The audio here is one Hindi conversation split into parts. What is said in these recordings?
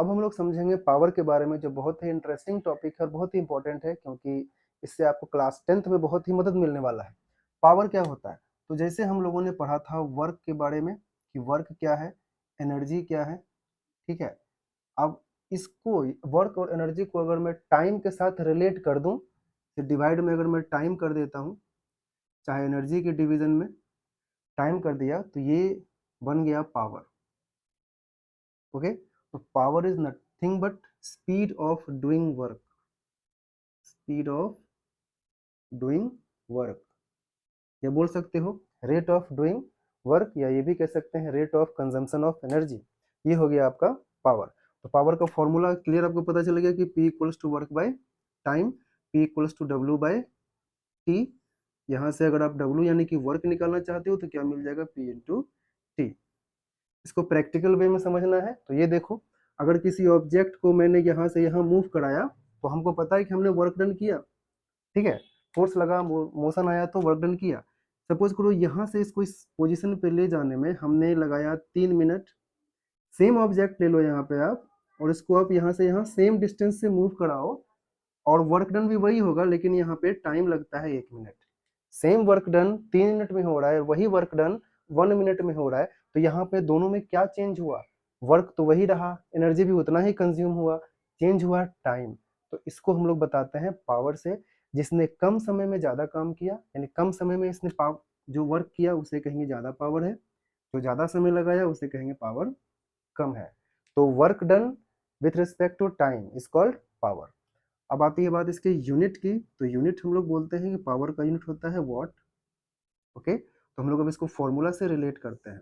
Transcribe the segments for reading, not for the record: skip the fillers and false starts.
अब हम लोग समझेंगे पावर के बारे में, जो बहुत ही इंटरेस्टिंग टॉपिक है और बहुत ही इंपॉर्टेंट है, क्योंकि इससे आपको क्लास 10th में बहुत ही मदद मिलने वाला है। पावर क्या होता है? तो जैसे हम लोगों ने पढ़ा था वर्क के बारे में कि वर्क क्या है, एनर्जी क्या है, ठीक है। अब इसको, वर्क और एनर्जी को अगर मैं टाइम के साथ रिलेट कर दूं, तो डिवाइड में अगर मैं टाइम कर देता हूं, चाहे एनर्जी के डिवीजन में टाइम कर दिया, तो ये बन गया पावर। ओके, तो power is nothing but speed of doing work, speed of doing work, या बोल सकते हो रेट ऑफ डूइंग वर्क, या ये भी कह सकते हैं rate of consumption of energy. ये हो गया आपका पावर। तो पावर का फॉर्मूला क्लियर आपको पता चल गया कि P equals to work by time, P equals to W by T. यहाँ से अगर आप W यानी कि वर्क निकालना चाहते हो तो क्या मिल जाएगा, P इंटू टी। इसको प्रैक्टिकल वे में समझना है तो ये देखो, अगर किसी ऑब्जेक्ट को मैंने यहाँ से यहाँ मूव कराया, तो हमको पता है कि हमने वर्क डन किया, ठीक है। फोर्स लगा, मोशन आया तो वर्क डन किया। सपोज करो यहाँ से इसको इस पोजीशन पे ले जाने में हमने लगाया 3 मिनट। सेम ऑब्जेक्ट ले लो यहाँ पे आप, और इसको आप यहाँ से यहाँ सेम डिस्टेंस से मूव कराओ, और वर्क डन भी वही होगा, लेकिन यहाँ पे टाइम लगता है 1 minute. Same work done 3 minute में हो रहा है, वही वर्क डन 1 मिनट में हो रहा है, तो यहाँ पे दोनों में क्या चेंज हुआ? वर्क तो वही रहा, एनर्जी भी उतना ही कंज्यूम हुआ, चेंज हुआ टाइम। तो इसको हम लोग बताते हैं पावर से। जिसने कम समय में ज्यादा काम किया, यानी कम समय में इसने जो वर्क किया उसे कहेंगे ज्यादा पावर है, जो ज्यादा समय लगाया उसे कहेंगे पावर कम है। तो work done with respect to time is called power. अब आती है बात इसके यूनिट की, तो यूनिट हम लोग बोलते हैं कि पावर का यूनिट होता है वॉट। ओके, तो हम लोग अब इसको फॉर्मूला से रिलेट करते हैं।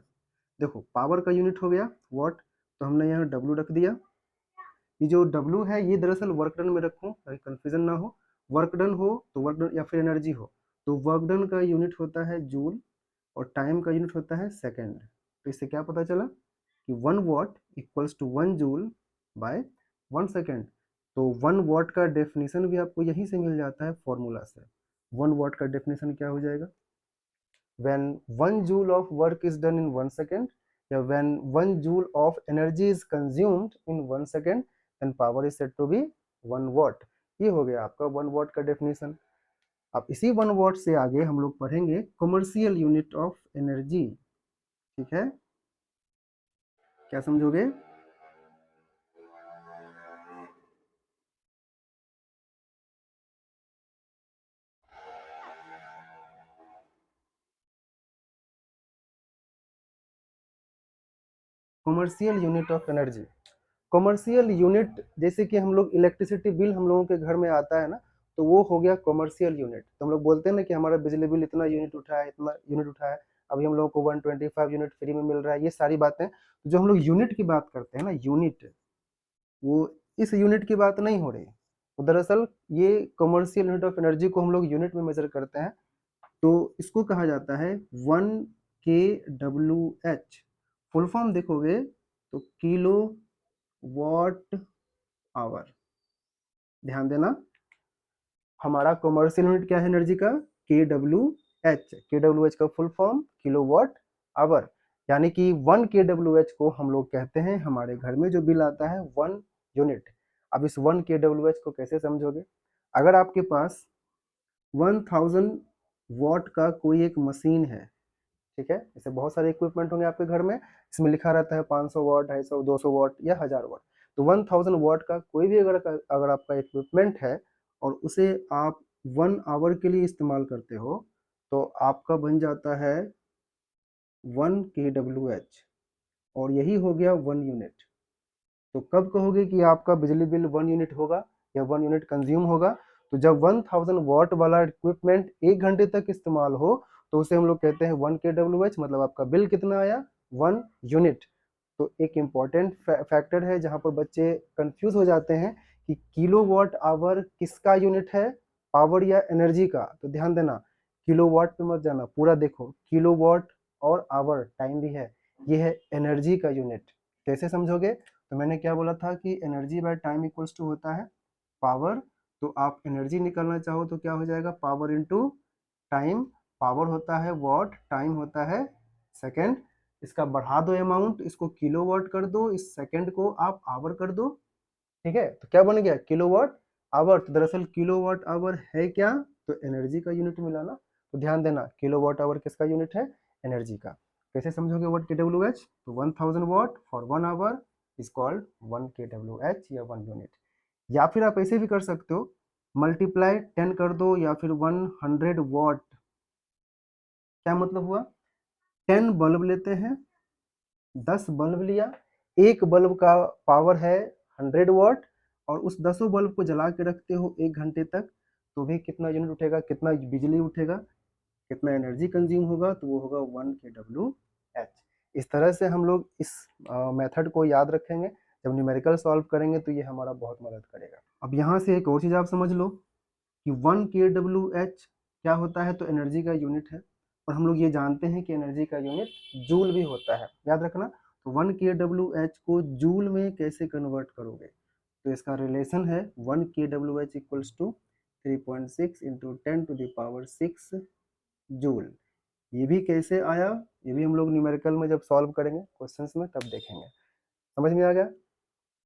देखो, पावर का यूनिट हो गया वॉट, तो हमने यहाँ W रख दिया। ये जो W है ये दरअसल वर्क डन में रखूं ताकि कंफ्यूजन ना हो। वर्क डन हो तो वर्क डन, या फिर एनर्जी हो तो वर्क डन का यूनिट होता है जूल, और टाइम का यूनिट होता है सेकेंड। तो इससे क्या पता चला कि 1 watt equals to 1 joule by 1 second. तो 1 वॉट का डेफिनेशन भी आपको यहीं से मिल जाता है फॉर्मूला से। 1 वॉट का डेफिनेशन क्या हो जाएगा, when 1 joule of work is done in 1 second, या when 1 joule of energy is consumed in 1 second, then power is said to be 1 watt। ये हो गया आपका 1 वॉट का डेफिनेशन। अब इसी 1 वॉट से आगे हम लोग पढ़ेंगे कमर्शियल यूनिट ऑफ एनर्जी, ठीक है। क्या समझोगे? Commercial unit of energy, commercial unit, जैसे कि हम लोग इलेक्ट्रिसिटी बिल हम लोगों के घर में आता है ना, तो वो हो गया कमर्शियल यूनिट। तो हम लोग बोलते हैं ना कि हमारा बिजली बिल इतना यूनिट उठा है, इतना यूनिट उठा है। अभी हम लोगों को 125 यूनिट फ्री में मिल रहा है, ये सारी बातें। जो हम लोग यूनिट की बात करते हैं ना, यूनिट, वो इस यूनिट की बात नहीं हो रही। तो दरअसल ये कमर्शियल यूनिट ऑफ एनर्जी को हम लोग यूनिट में मेजर करते हैं। तो इसको कहा जाता है 1 kWh। फुल फॉर्म देखोगे तो किलो वॉट आवर। ध्यान देना, हमारा कमर्शियल यूनिट क्या है एनर्जी का, KWH। KWH का फुल फॉर्म किलोवाट आवर, यानी कि 1 kWh को हम लोग कहते हैं, हमारे घर में जो बिल आता है 1 यूनिट। अब इस 1 kWh को कैसे समझोगे? अगर आपके पास 1000 वॉट का कोई एक मशीन है, ठीक है, जैसे बहुत सारे इक्विपमेंट होंगे आपके घर में, इसमें लिखा रहता है 500 वॉट, 250, 200 वॉट या 1000 वॉट। तो 1000 वॉट का कोई भी अगर आपका इक्विपमेंट है और उसे आप 1 आवर के लिए इस्तेमाल करते हो, तो आपका बन जाता है 1 kWh, और यही हो गया 1 यूनिट। तो कब कहोगे कि आपका बिजली बिल 1 यूनिट होगा या 1 यूनिट कंज्यूम होगा? तो जब 1000 वॉट वाला इक्विपमेंट 1 घंटे तक इस्तेमाल हो, तो उसे हम लोग कहते हैं 1 kWh, मतलब आपका बिल कितना आया, 1 यूनिट। तो एक इम्पॉर्टेंट फैक्टर है जहाँ पर बच्चे कंफ्यूज हो जाते हैं कि किलो वॉट आवर किसका यूनिट है, पावर या एनर्जी का। तो ध्यान देना, किलो वॉट पे मत जाना, पूरा देखो, किलो वॉट और आवर टाइम भी है, ये है एनर्जी का यूनिट। कैसे समझोगे? तो मैंने क्या बोला था कि energy by time equals to होता है पावर। तो आप एनर्जी निकालना चाहो तो क्या हो जाएगा, पावर इंटू टाइम। पावर होता है वॉट, टाइम होता है सेकेंड। इसका बढ़ा दो अमाउंट, इसको किलोवाट कर दो, इस सेकंड को आप आवर कर दो, ठीक है, तो क्या बन गया किलोवाट आवर। तो दरअसल किलोवाट आवर है क्या, तो एनर्जी का यूनिट मिला ना। तो ध्यान देना किलोवाट आवर किसका यूनिट है, एनर्जी का। कैसे समझोगे व्हाट kWh, तो 1000 वाट for 1 our is called 1 kWh या 1 यूनिट। या फिर आप ऐसे भी कर सकते हो, मल्टीप्लाई 10 कर दो या फिर 100 वाट। क्या मतलब हुआ, 10 बल्ब लेते हैं, 10 बल्ब लिया, एक बल्ब का पावर है 100 वाट, और उस 10 बल्ब को जला के रखते हो 1 घंटे तक, तो भी कितना यूनिट उठेगा, कितना बिजली उठेगा, कितना एनर्जी कंज्यूम होगा, तो वो होगा 1 kWh। इस तरह से हम लोग इस मेथड को याद रखेंगे, जब न्यूमेरिकल सॉल्व करेंगे तो ये हमारा बहुत मदद करेगा। अब यहाँ से एक और चीज़ आप समझ लो कि 1 kWh क्या होता है, तो एनर्जी का यूनिट है, और हम लोग ये जानते हैं कि एनर्जी का यूनिट जूल भी होता है, याद रखना। तो 1 kWh को जूल में कैसे कन्वर्ट करोगे, तो इसका रिलेशन है 1 kWh equals to 3.6 into 10⁻6 joule. ये भी कैसे आया, ये भी हम लोग न्यूमेरिकल में जब सॉल्व करेंगे क्वेश्चंस में तब देखेंगे। समझ में आ गया।